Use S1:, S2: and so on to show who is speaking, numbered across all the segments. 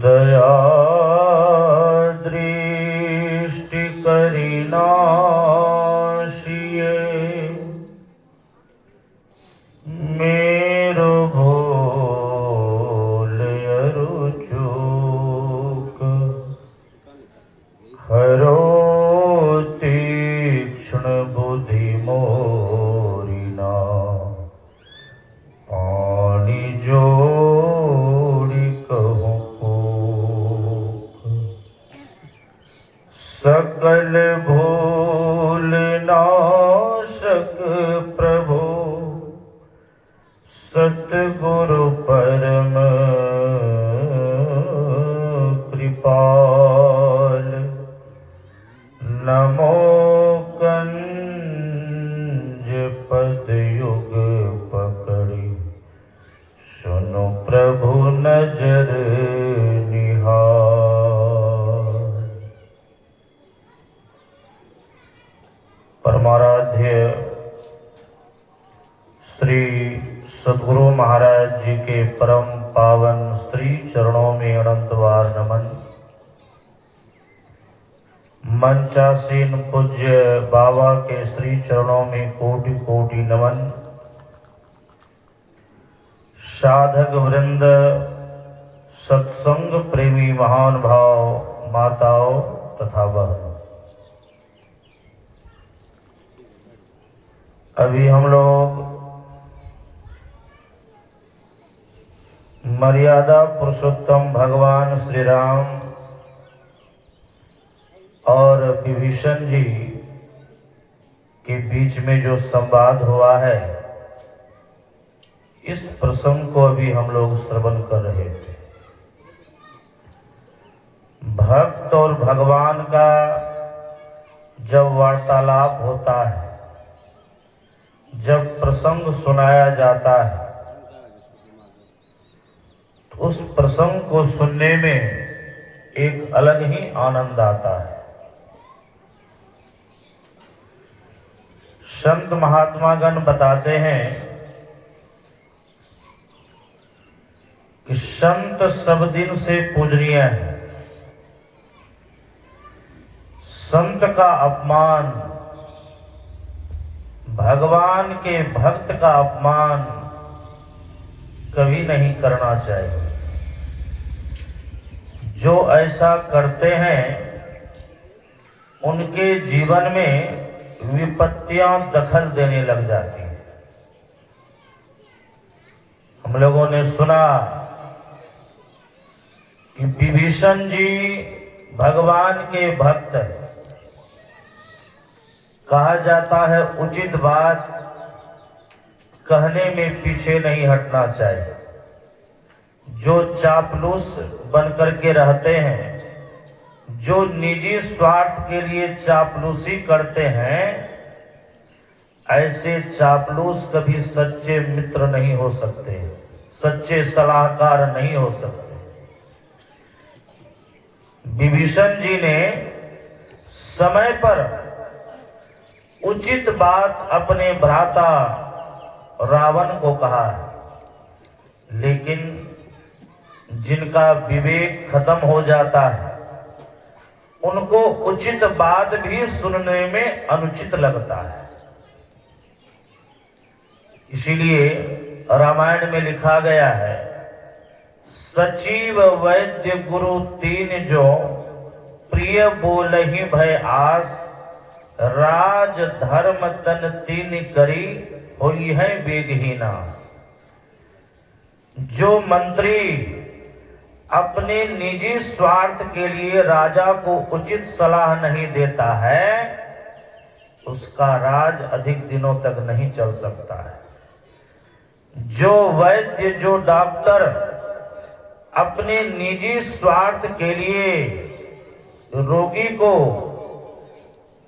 S1: दया दृष्टि करिनाशिये मेरो भूल अरु चूक हरो तीक्ष्ण बुद्धि मोरिना पानी जोड़ी कहूँ सकल भूल नाशक प्रभु सतगुरु परम कृपाल नमो कंज पद युग पकड़ी सुनो प्रभु नजर निहार। परमाराध्य श्री सद्गुरु महाराज जी के परम पावन श्री चरणों में अनंत बार नमन। मंचासीन पूज्य बाबा के श्री चरणों में कोटि कोटि नमन। साधक वृंद, सत्संग प्रेमी महान भाव, माताओं तथा बहनों, अभी हम लोग मर्यादा पुरुषोत्तम भगवान श्री राम और विभीषण जी के बीच में जो संवाद हुआ है, इस प्रसंग को अभी हम लोग श्रवण कर रहे थे। भक्त और भगवान का जब वार्तालाप होता है, जब प्रसंग सुनाया जाता है, तो उस प्रसंग को सुनने में एक अलग ही आनंद आता है। संत महात्मागण बताते हैं कि संत सब दिन से पूजनीय है। संत का अपमान, भगवान के भक्त का अपमान कभी नहीं करना चाहिए। जो ऐसा करते हैं उनके जीवन में विपत्तियां दखल देने लग जाती हैं। हम लोगों ने सुना कि विभीषण जी भगवान के भक्त हैं। कहा जाता है उचित बात कहने में पीछे नहीं हटना चाहिए। जो चापलूस बनकर के रहते हैं, जो निजी स्वार्थ के लिए चापलूसी करते हैं, ऐसे चापलूस कभी सच्चे मित्र नहीं हो सकते, सच्चे सलाहकार नहीं हो सकते। विभीषण जी ने समय पर उचित बात अपने भ्राता रावण को कहा है, लेकिन जिनका विवेक खत्म हो जाता है उनको उचित बात भी सुनने में अनुचित लगता है। इसीलिए रामायण में लिखा गया है, सचिव वैद्य गुरु तीन जो प्रिय बोलहि भय आस, राज धर्म तन तीन करी होई है वेगहीना। जो मंत्री अपने निजी स्वार्थ के लिए राजा को उचित सलाह नहीं देता है, उसका राज अधिक दिनों तक नहीं चल सकता है। जो वैद्य, जो डॉक्टर अपने निजी स्वार्थ के लिए रोगी को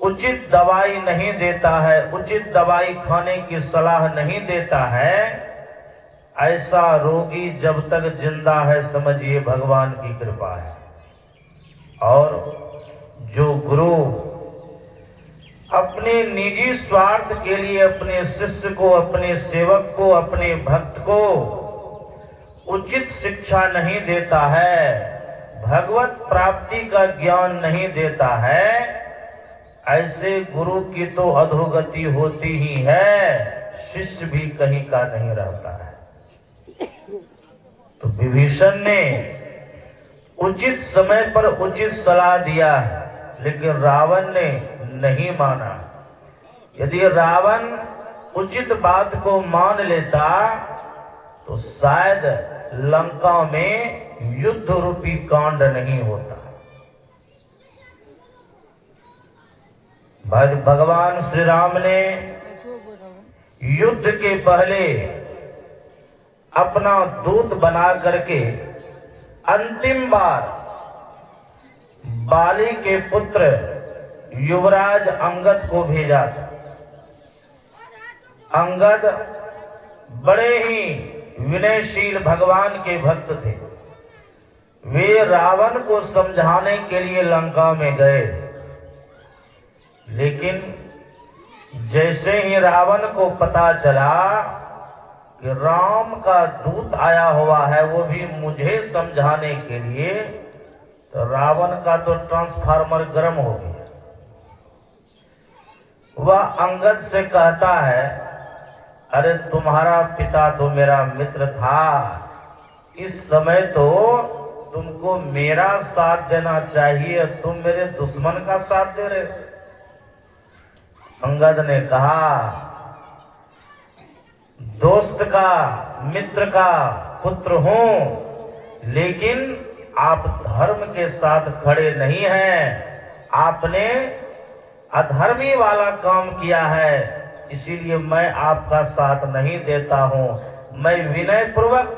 S1: उचित दवाई नहीं देता है, उचित दवाई खाने की सलाह नहीं देता है, ऐसा रोगी जब तक जिंदा है समझिए भगवान की कृपा है। और जो गुरु अपने निजी स्वार्थ के लिए अपने शिष्य को, अपने सेवक को, अपने भक्त को उचित शिक्षा नहीं देता है, भगवत प्राप्ति का ज्ञान नहीं देता है, ऐसे गुरु की तो अधोगति होती ही है, शिष्य भी कहीं का नहीं रहता है। तो विभीषण ने उचित समय पर उचित सलाह दिया, लेकिन रावण ने नहीं माना। यदि रावण उचित बात को मान लेता तो शायद लंका में युद्ध रूपी कांड नहीं होता। भगवान श्री राम ने युद्ध के पहले अपना दूत बना करके अंतिम बार बाली के पुत्र युवराज अंगद को भेजा था। अंगद बड़े ही विनयशील भगवान के भक्त थे। वे रावण को समझाने के लिए लंका में गए, लेकिन जैसे ही रावण को पता चला कि राम का दूत आया हुआ है, वो भी मुझे समझाने के लिए, तो रावण का तो ट्रांसफार्मर गर्म हो गया। वह अंगद से कहता है, अरे तुम्हारा पिता तो मेरा मित्र था, इस समय तो तुमको मेरा साथ देना चाहिए, तुम मेरे दुश्मन का साथ दे रहे हो। अंगद ने कहा, दोस्त का मित्र का पुत्र हूं, लेकिन आप धर्म के साथ खड़े नहीं हैं, आपने अधर्मी वाला काम किया है, इसीलिए मैं आपका साथ नहीं देता हूं। मैं विनय पूर्वक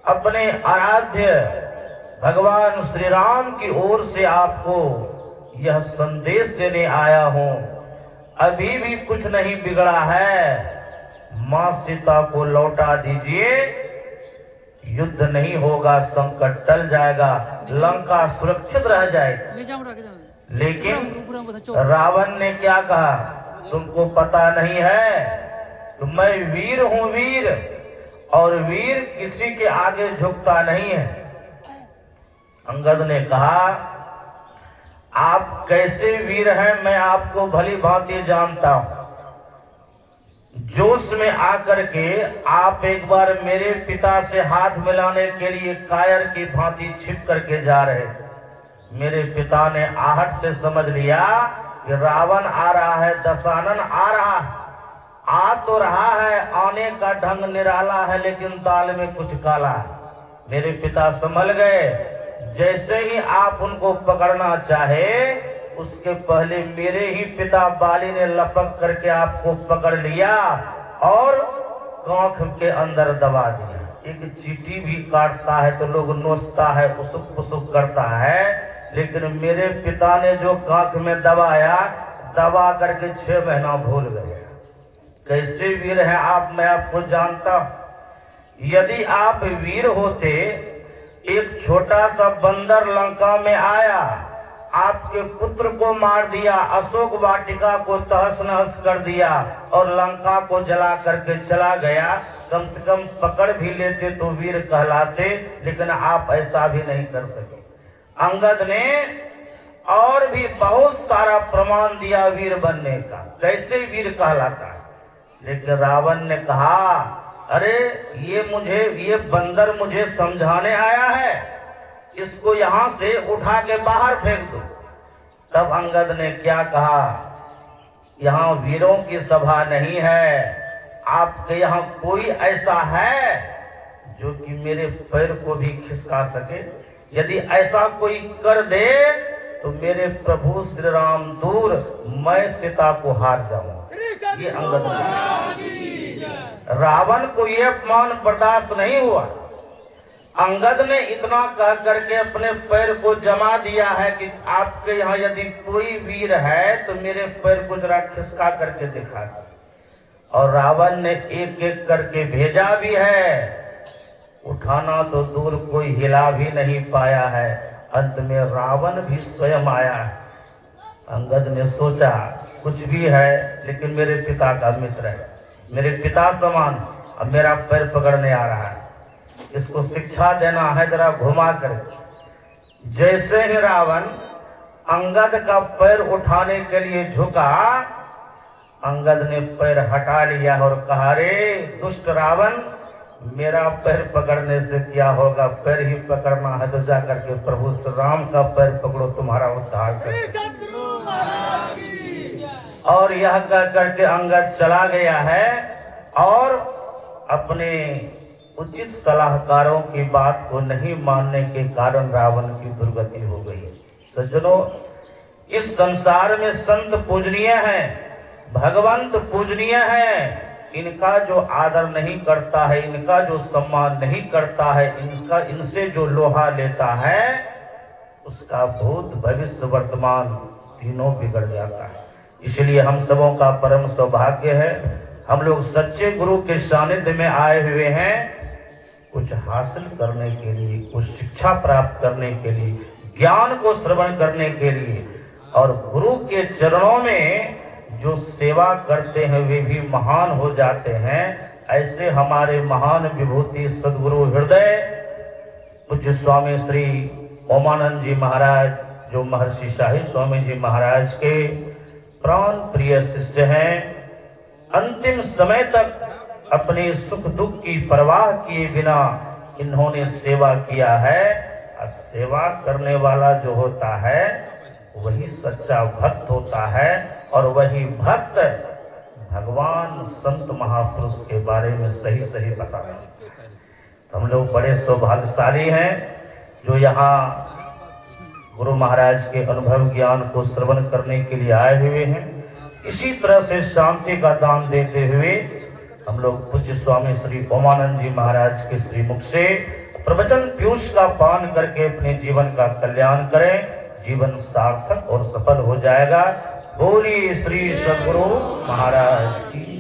S1: अपने आराध्य भगवान श्री राम की ओर से आपको यह संदेश देने आया हूं। अभी भी कुछ नहीं बिगड़ा है, मां सीता को लौटा दीजिए, युद्ध नहीं होगा, संकट टल जाएगा, लंका सुरक्षित रह जाएगी। लेकिन रावण ने क्या कहा, तुमको पता नहीं है तो मैं वीर हूं, वीर, और वीर किसी के आगे झुकता नहीं है। अंगद ने कहा, आप कैसे वीर हैं मैं आपको भली भांति जानता हूं। जोश में आकर के आप एक बार मेरे पिता से हाथ मिलाने के लिए कायर की भांति छिप करके जा रहे। मेरे पिता ने आहट से समझ लिया कि रावण आ रहा है, दशानन आ रहा है। आ तो रहा है, आने का ढंग निराला है, लेकिन दाल में कुछ काला है। मेरे पिता संभल गए। जैसे ही आप उनको पकड़ना चाहे, उसके पहले मेरे ही पिता बाली ने लपक करके आपको पकड़ लिया और कांख के अंदर दबा दिया। एक चींटी भी काटता है तो लोग नोचता है, पुसुक पुसुक करता है, लेकिन मेरे पिता ने जो कांख में दबाया, दबा करके 6 महीना भूल गए। कैसे वीर हैं आप, मैं आपको जानता हूं। यदि आप वीर होते, एक छोटा सा बंदर लंका में आया, आपके पुत्र को मार दिया, अशोक वाटिका को तहस नहस कर दिया और लंका को जला करके चला गया, कम से कम पकड़ भी लेते तो वीर कहलाते, लेकिन आप ऐसा भी नहीं कर सके। अंगद ने और भी बहुत सारा प्रमाण दिया वीर बनने का, कैसे वीर कहलाता है। लेकिन रावण ने कहा, अरे ये बंदर मुझे समझाने आया है, इसको यहां से उठा के बाहर फेंक दो। तब अंगद ने क्या कहा, यहाँ वीरों की सभा नहीं है, आपके यहाँ कोई ऐसा है जो कि मेरे पैर को भी खिसका सके। यदि ऐसा कोई कर दे तो मेरे प्रभु श्री राम दूर, मैं सीता को हार जाऊंगा। ये अंगद ने, रावण को यह अपमान बर्दाश्त नहीं हुआ। अंगद ने इतना कह करके अपने पैर को जमा दिया है कि आपके यहाँ यदि कोई वीर है तो मेरे पैर को जरा खिसका करके दिखा। और रावण ने एक एक करके भेजा भी है, उठाना तो दूर कोई हिला भी नहीं पाया है। अंत में रावण भी स्वयं आया है। अंगद ने सोचा, कुछ भी है लेकिन मेरे पिता का मित्र है, मेरे पिता समान, अब मेरा पैर पकड़ने आ रहा है। इसको शिक्षा देना है जरा घुमा कर। जैसे ही रावण अंगद का पैर उठाने के लिए झुका, अंगद ने पैर हटा लिया और कहा, रे दुष्ट रावण, मेरा पैर पकड़ने से क्या होगा, पैर ही पकड़ना है तो जाकर के प्रभु श्री राम का पैर पकड़ो, तुम्हारा उद्धार कर। और यह कह करके अंगद चला गया है और अपने उचित सलाहकारों की बात को नहीं मानने के कारण रावण की दुर्गति हो गई। सज्जनों, इस संसार में संत पूजनीय है, भगवंत पूजनीय है। इनका जो आदर नहीं करता है, इनका जो सम्मान नहीं करता है, इनसे जो लोहा लेता है, उसका भूत भविष्य वर्तमान तीनों बिगड़ जाता है। इसलिए हम सबों का परम सौभाग्य है, हम लोग सच्चे गुरु के सानिध्य में आए हुए हैं, कुछ हासिल करने के लिए, कुछ शिक्षा प्राप्त करने के लिए, ज्ञान को श्रवण करने के लिए। और गुरु के चरणों में जो सेवा करते हैं वे भी महान हो जाते हैं। ऐसे हमारे महान विभूति सदगुरु हृदय पूज्य स्वामी श्री ओमानंद जी महाराज, जो महर्षि शाही स्वामी जी महाराज के प्राण प्रिय शिष्य हैं, अंतिम समय तक अपने सुख दुख की परवाह किए बिना इन्होंने सेवा किया है। और सेवा करने वाला जो होता है वही सच्चा भक्त होता है, और वही भक्त भगवान संत महापुरुष के बारे में सही सही बताता है। हम लोग बड़े सौभाग्यशाली हैं जो यहाँ गुरु महाराज के अनुभव ज्ञान को श्रवण करने के लिए आए हुए हैं। इसी तरह से शांति का दान देते हुए हम लोग पूज्य स्वामी श्री ओमानंद जी महाराज के श्रीमुख से प्रवचन पीयूष का पान करके अपने जीवन का कल्याण करें। जीवन सार्थक और सफल हो जाएगा। बोलिए श्री सद्गुरु महाराज की।